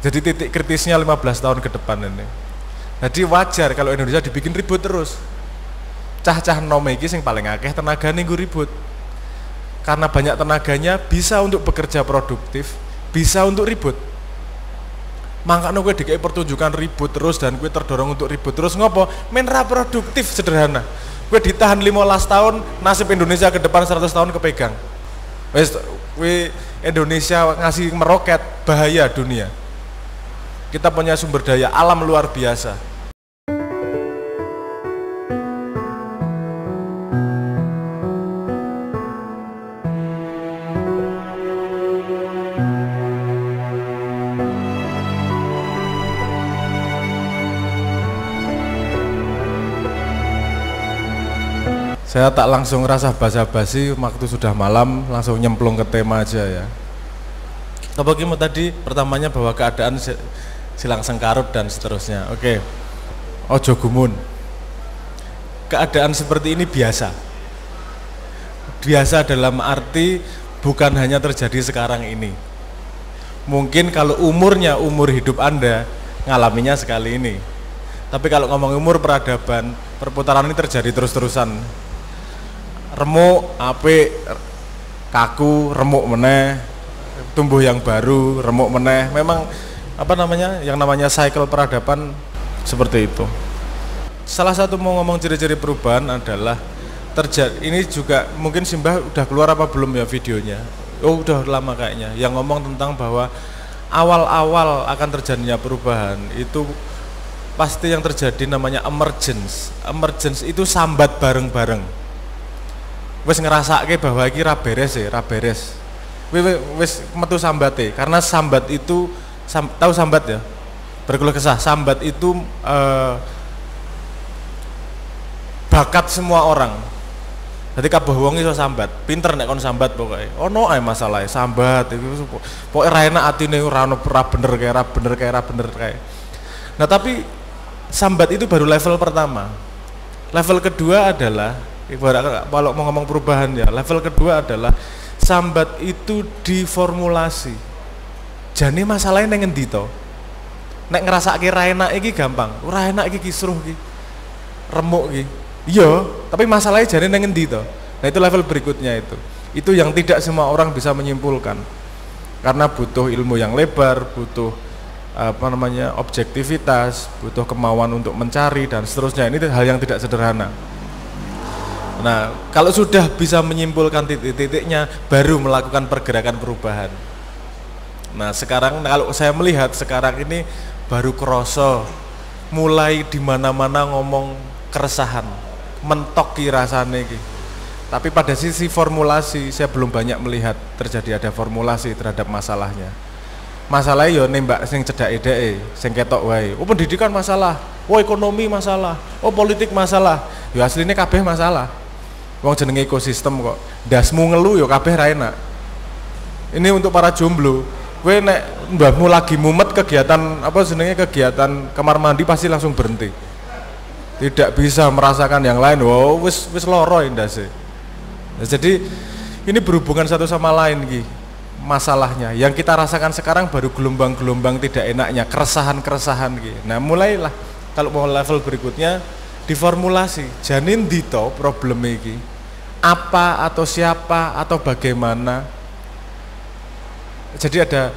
Jadi titik kritisnya 15 tahun ke depan ini. Jadi wajar kalau Indonesia dibikin ribut terus. Cah-cah nom iki sing paling akeh tenagane nggo ribut. Karena banyak tenaganya bisa untuk bekerja produktif, bisa untuk ribut. Makanya gue dikai pertunjukan ribut terus dan gue terdorong untuk ribut terus ngopo? Men ra produktif sederhana. Gue ditahan 15 tahun, nasib Indonesia ke depan 100 tahun kepegang. Wes Indonesia ngasih meroket, bahaya dunia. Kita punya sumber daya alam luar biasa. Saya tak langsung rasa basa-basi, waktu sudah malam langsung nyemplung ke tema aja ya. Apa mau tadi pertamanya bahwa keadaan silang sengkarut dan seterusnya. Oke. Ojo gumun. Keadaan seperti ini biasa. Biasa dalam arti bukan hanya terjadi sekarang ini. Mungkin kalau umur hidup Anda ngalaminya sekali ini. Tapi kalau ngomong umur peradaban, perputaran ini terjadi terus-terusan. Remuk, apik, kaku, remuk meneh, tumbuh yang baru, remuk meneh. Memang yang namanya cycle peradaban seperti itu. Salah satu mau ngomong ciri-ciri perubahan adalah ini juga mungkin Simbah udah keluar apa belum ya videonya? Oh udah lama kayaknya. Yang ngomong tentang bahwa awal-awal akan terjadinya perubahan itu pasti yang terjadi namanya emergence. Emergence itu sambat bareng-bareng. Wes ngerasake bahwa iki ra beres ya, ra beres. Wes metu sambate, karena sambat itu tahu sambat ya? Berkeluh kesah. Sambat itu bakat semua orang. Jadi kabeh wong iso sambat, pinter nek kon sambat pokoke. Ono ae masalahe sambat iku pokoke ra enak atine ora bener kae. Nah, tapi sambat itu baru level pertama. Level kedua adalah kalau mau ngomong perubahan ya, level kedua adalah sambat itu diformulasi. Jane masalahnya neng endi to? Nek ngrasake ra enak iki gampang. Ora enak iki kisruh iki. Remuk iki. Iya, tapi masalahnya jane neng endi to? Nah, itu level berikutnya itu. Itu yang tidak semua orang bisa menyimpulkan. Karena butuh ilmu yang lebar, butuh objektivitas, butuh kemauan untuk mencari dan seterusnya. Ini hal yang tidak sederhana. Nah, kalau sudah bisa menyimpulkan titik-titiknya, baru melakukan pergerakan perubahan. Nah, sekarang kalau saya melihat sekarang ini baru kroso, mulai di mana-mana ngomong keresahan, mentok rasane iki. Tapi pada sisi formulasi saya belum banyak melihat terjadi ada formulasi terhadap masalahnya. Masalahnya yo nembak sing cedhak-edeke, sing ketok wae. Oh, pendidikan masalah, oh ekonomi masalah, oh politik masalah. Yo asline kabeh masalah. Wong jenenge ekosistem kok. Ndasmu ngelu yo kabeh ra enak. Ini untuk para jomblo. Kowe nek mbahmu lagi mumet kegiatan kegiatan kamar mandi pasti langsung berhenti. Tidak bisa merasakan yang lain. Wow, wis loro ndase. Nah, jadi ini berhubungan satu sama lain iki. Masalahnya yang kita rasakan sekarang baru gelombang-gelombang tidak enaknya, keresahan-keresahan gitu. Nah, mulailah kalau mau level berikutnya diformulasi. Janin dito problem iki. Apa atau siapa atau bagaimana. Jadi ada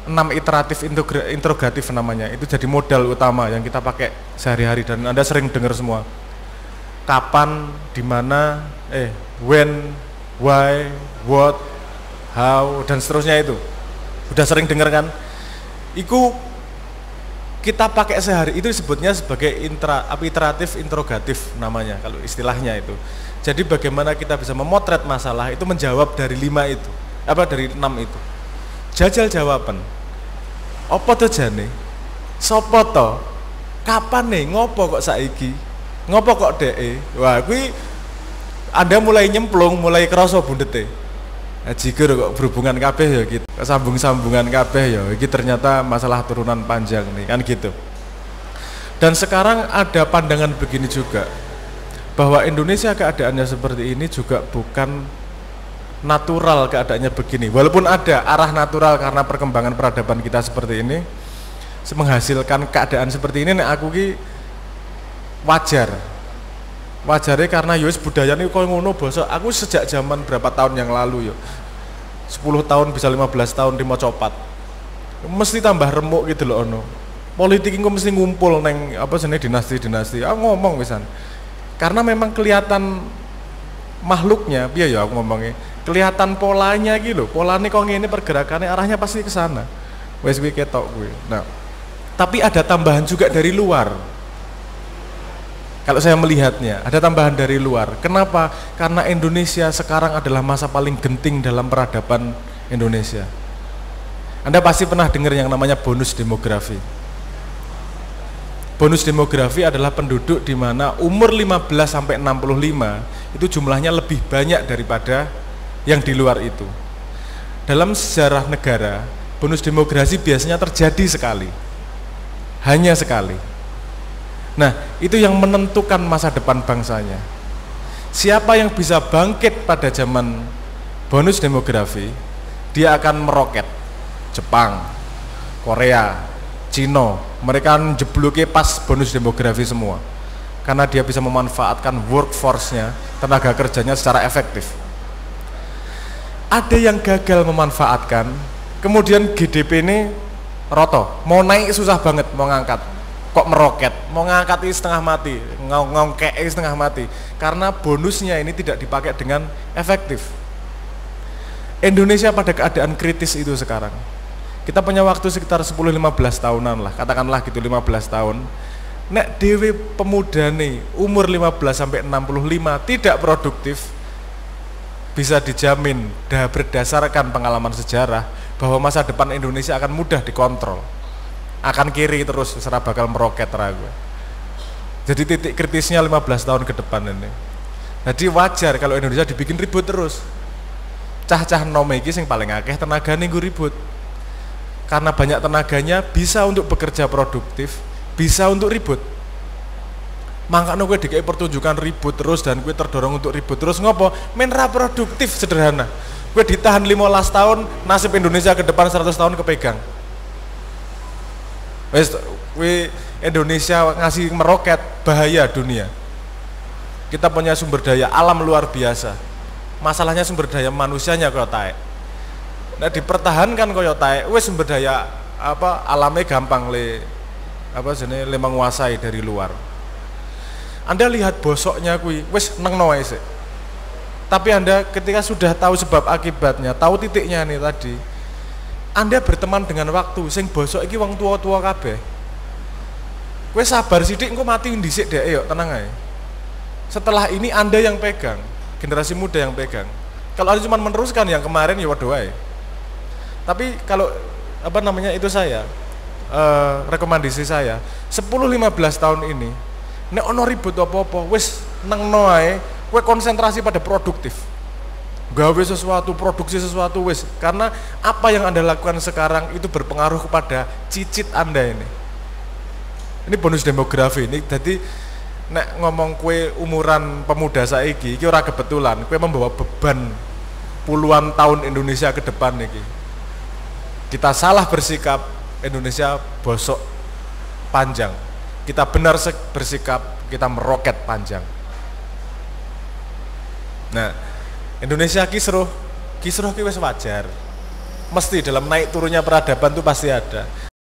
6 iteratif interrogatif namanya. Itu jadi modal utama yang kita pakai sehari-hari dan Anda sering dengar semua. Kapan, di mana, when, why, what, how dan seterusnya itu. Udah sering dengar kan? Itu kita pakai sehari, itu disebutnya sebagai iteratif interrogatif namanya kalau istilahnya itu. Jadi bagaimana kita bisa memotret masalah itu menjawab dari 5 itu. Dari 6 itu. Jajal jawaban. Apa to jane? Sopo to? Kapan nih? Ngopo kok saiki? Ngopo kok deke? Wah, kuwi Anda mulai nyemplung, mulai kerasa bundete. Jigur kok berhubungan kabeh ya gitu. Sambung-sambungan kabeh ya. Iki ternyata masalah turunan panjang nih, kan gitu. Dan sekarang ada pandangan begini juga. Bahwa Indonesia keadaannya seperti ini juga bukan natural keadaannya begini. Walaupun ada arah natural karena perkembangan peradaban kita seperti ini, menghasilkan keadaan seperti ini, nek aku ki wajar. Wajarnya karena yus budaya ini kau ngono bosok. Aku sejak zaman berapa tahun yang lalu yo, 10 tahun bisa 15 tahun di mau copat, mesti tambah remuk gitu loh ono. Politik itu mesti ngumpul neng apa sini dinasti. Aku ngomong misalnya, karena memang kelihatan makhluknya, biar ya aku ngomongnya, kelihatan polanya gitu, polanya kok ini pergerakannya arahnya pasti ke sana. Wes gue ketok gue. Nah, tapi ada tambahan juga dari luar. Kalau saya melihatnya, ada tambahan dari luar. Kenapa? Karena Indonesia sekarang adalah masa paling genting dalam peradaban Indonesia. Anda pasti pernah dengar yang namanya bonus demografi. Bonus demografi adalah penduduk di mana umur 15 sampai 65 itu jumlahnya lebih banyak daripada yang di luar itu. Dalam sejarah negara, bonus demografi biasanya terjadi sekali. Hanya sekali. Nah, itu yang menentukan masa depan bangsanya. Siapa yang bisa bangkit pada zaman bonus demografi, dia akan meroket. Jepang, Korea, Cina, mereka jebluke pas bonus demografi semua. Karena dia bisa memanfaatkan workforce-nya, tenaga kerjanya secara efektif. Ada yang gagal memanfaatkan, kemudian GDP ini roto, mau naik susah banget, mau ngangkat, kok meroket, mau ngangkat ini setengah mati, ngongkek ini setengah mati, karena bonusnya ini tidak dipakai dengan efektif. Indonesia pada keadaan kritis itu sekarang. Kita punya waktu sekitar 10-15 tahunan lah, katakanlah gitu 15 tahun. Nek dewe pemuda nih, umur 15 sampai 65 tidak produktif, bisa dijamin berdasarkan pengalaman sejarah bahwa masa depan Indonesia akan mudah dikontrol. Akan kiri terus, serah bakal meroket ragu. Jadi titik kritisnya 15 tahun ke depan ini. Jadi wajar kalau Indonesia dibikin ribut terus. Cah-cah nom iki sing paling akeh tenaga nih ribut. Karena banyak tenaganya bisa untuk bekerja produktif, bisa untuk ribut. Makanya gue dikai pertunjukan ribut terus dan gue terdorong untuk ribut terus ngopo? Menra produktif sederhana. Gue ditahan 15 tahun, nasib Indonesia ke depan 100 tahun kepegang. Wes, gue Indonesia ngasih meroket bahaya dunia. Kita punya sumber daya alam luar biasa. Masalahnya sumber daya manusianya kok taek. Nah dipertahankan koyo taek, wes sumber daya apa alamnya gampang le menguasai dari luar. Anda lihat bosoknya kui, wes neng noe sih. Tapi Anda ketika sudah tahu sebab akibatnya, tahu titiknya nih tadi, Anda berteman dengan waktu, sing bosok iki wong tua-tua kabeh. Kowe sabar sithik engko mati dhisik dhek yo, tenang ae. Setelah ini Anda yang pegang, generasi muda yang pegang. Kalau Anda cuma meneruskan yang kemarin ya waduh ae. Tapi kalau apa namanya itu saya rekomendasi saya 10-15 tahun ini nek ono ribut apa-apa wis nengno ae, kowe konsentrasi pada produktif. Gawe sesuatu, produksi sesuatu wis, karena apa yang Anda lakukan sekarang itu berpengaruh kepada cicit Anda ini. Ini bonus demografi ini. Jadi nek ngomong kue umuran pemuda saiki iki ora kebetulan, kue membawa beban puluhan tahun Indonesia ke depan iki. Kita salah bersikap, Indonesia bosok panjang. Kita benar bersikap, kita meroket panjang. Nah, Indonesia kisruh ki wis wajar. Mesti dalam naik turunnya peradaban itu pasti ada.